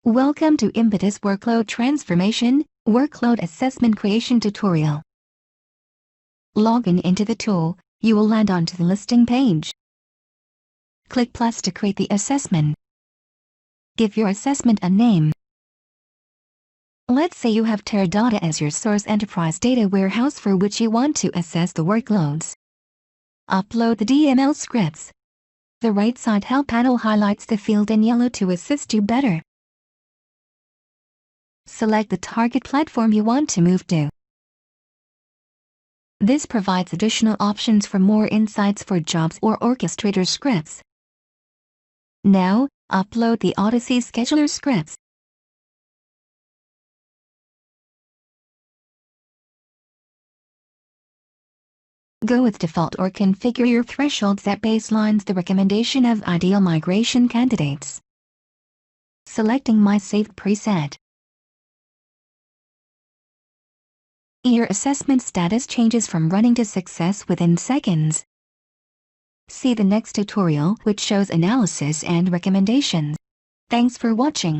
Welcome to Impetus Workload Transformation, Workload Assessment Creation Tutorial. Log in into the tool, you will land onto the listing page. Click plus to create the assessment. Give your assessment a name. Let's say you have Teradata as your source enterprise data warehouse for which you want to assess the workloads. Upload the DML scripts. The right side help panel highlights the field in yellow to assist you better. Select the target platform you want to move to. This provides additional options for more insights for jobs or orchestrator scripts. Now, upload the Odyssey scheduler scripts. Go with default or configure your thresholds that baselines the recommendation of ideal migration candidates. Selecting My Saved preset. Your assessment status changes from running to success within seconds. See the next tutorial which shows analysis and recommendations. Thanks for watching.